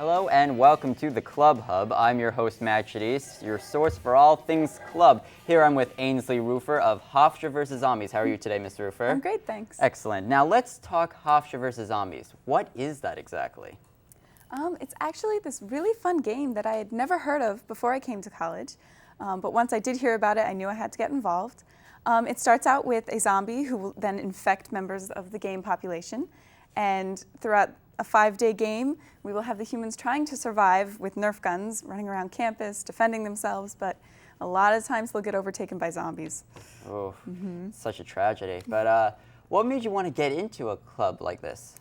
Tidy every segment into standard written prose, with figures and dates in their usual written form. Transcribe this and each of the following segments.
Hello and welcome to the Club Hub. I'm your host, Matt Guidice, your source for all things club. Here I'm with Ainsley Rufer of Hofstra vs. Zombies. How are you today, Ms. Rufer? I'm great, thanks. Excellent. Now let's talk Hofstra vs. Zombies. What is that exactly? It's actually this really fun game that I had never heard of before I came to college. But once I did hear about it, I knew I had to get involved. It starts out with a zombie who will then infect members of the game population. And throughout a 5-day game, we will have the humans trying to survive with Nerf guns, running around campus, defending themselves, but a lot of times they'll get overtaken by zombies. Oh, such a tragedy. But what made you want to get into a club like this?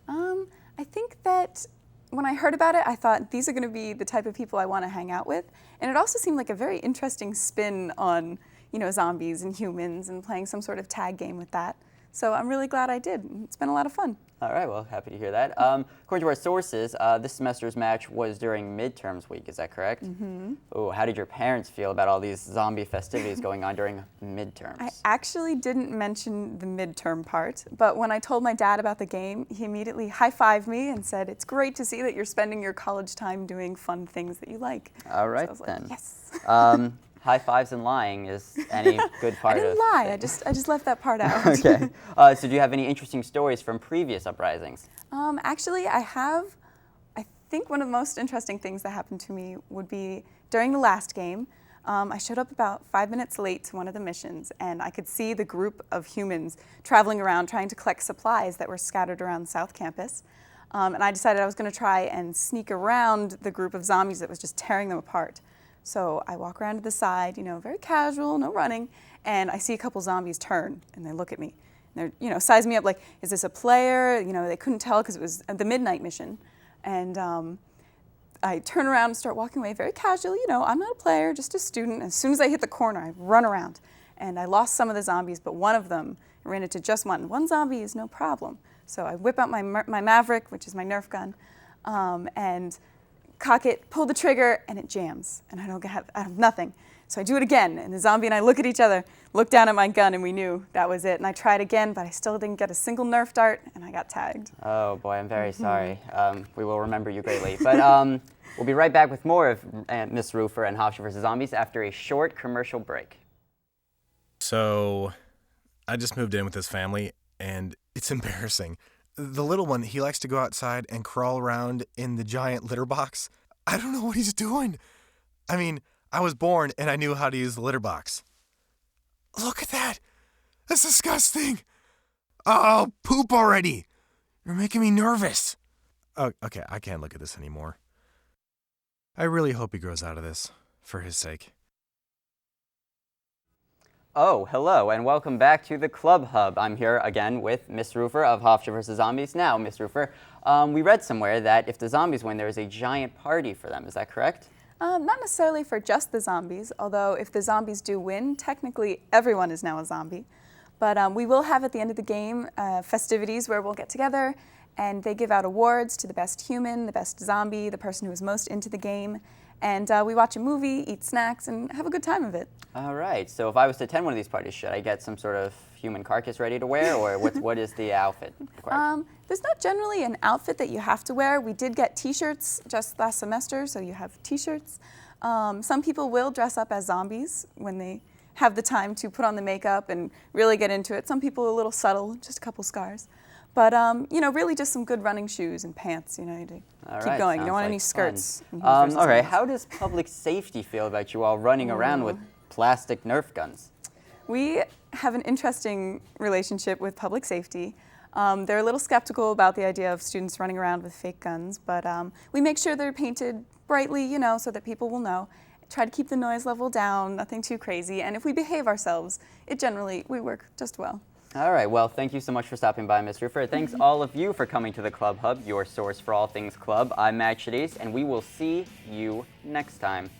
I think that when I heard about it, I thought these are going to be the type of people I want to hang out with. And it also seemed like a very interesting spin on, zombies and humans and playing some sort of tag game with that. So I'm really glad I did. It's been a lot of fun. All right, well, happy to hear that. According to our sources, this semester's match was during midterms week, is that correct? Mm-hmm. Oh, how did your parents feel about all these zombie festivities going on during midterms? I actually didn't mention the midterm part, but when I told my dad about the game, he immediately high-fived me and said, "It's great to see that you're spending your college time doing fun things that you like." All right, so I was then. Like, yes. High fives and lying is any good part of it? I didn't lie. I just left that part out. Okay. So do you have any interesting stories from previous uprisings? Actually, I think one of the most interesting things that happened to me would be during the last game. I showed up about 5 minutes late to one of the missions, and I could see the group of humans traveling around trying to collect supplies that were scattered around South Campus. And I decided I was going to try and sneak around the group of zombies that was just tearing them apart. So I walk around to the side, very casual, no running, and I see a couple zombies turn, and they look at me. And they're, size me up like, is this a player? They couldn't tell because it was the midnight mission. And I turn around and start walking away very casually. I'm not a player, just a student. As soon as I hit the corner, I run around. And I lost some of the zombies, but one of them, I ran into just one. One zombie is no problem. So I whip out my Maverick, which is my Nerf gun, and cock it, pull the trigger, and it jams, and I have nothing. So I do it again, and the zombie and I look at each other, look down at my gun, and we knew that was it. And I tried again, but I still didn't get a single Nerf dart, and I got tagged. Oh boy, I'm very sorry. We will remember you greatly. But we'll be right back with more of Ms. Rufer and Hofstra vs. Zombies after a short commercial break. So, I just moved in with this family, and it's embarrassing. The little one, he likes to go outside and crawl around in the giant litter box. I don't know what he's doing. I mean, I was born and I knew how to use the litter box. Look at that. That's disgusting. Oh, poop already. You're making me nervous. Oh, okay, I can't look at this anymore. I really hope he grows out of this, for his sake. Oh, hello, and welcome back to the Club Hub. I'm here again with Ms. Rufer of Hofstra vs. Zombies. Now, Ms. Rufer, we read somewhere that if the zombies win, there is a giant party for them. Is that correct? Not necessarily for just the zombies, although if the zombies do win, technically everyone is now a zombie. But we will have at the end of the game festivities where we'll get together and they give out awards to the best human, the best zombie, the person who was most into the game. And we watch a movie, eat snacks, and have a good time of it. All right. So if I was to attend one of these parties, should I get some sort of human carcass ready to wear, or what is the outfit required? There's not generally an outfit that you have to wear. We did get T-shirts just last semester, so you have T-shirts. Some people will dress up as zombies when they have the time to put on the makeup and really get into it. Some people are a little subtle, just a couple scars. But, really just some good running shoes and pants, to keep going. You don't want any skirts. All right, how does public safety feel about you all running around with plastic Nerf guns? We have an interesting relationship with public safety. They're a little skeptical about the idea of students running around with fake guns, but we make sure they're painted brightly, so that people will know. Try to keep the noise level down, nothing too crazy, and if we behave ourselves, we work just well. All right, well, thank you so much for stopping by, Ms. Rufer. Thanks all of you for coming to the Club Hub, your source for all things club. I'm Matt Guidice, and we will see you next time.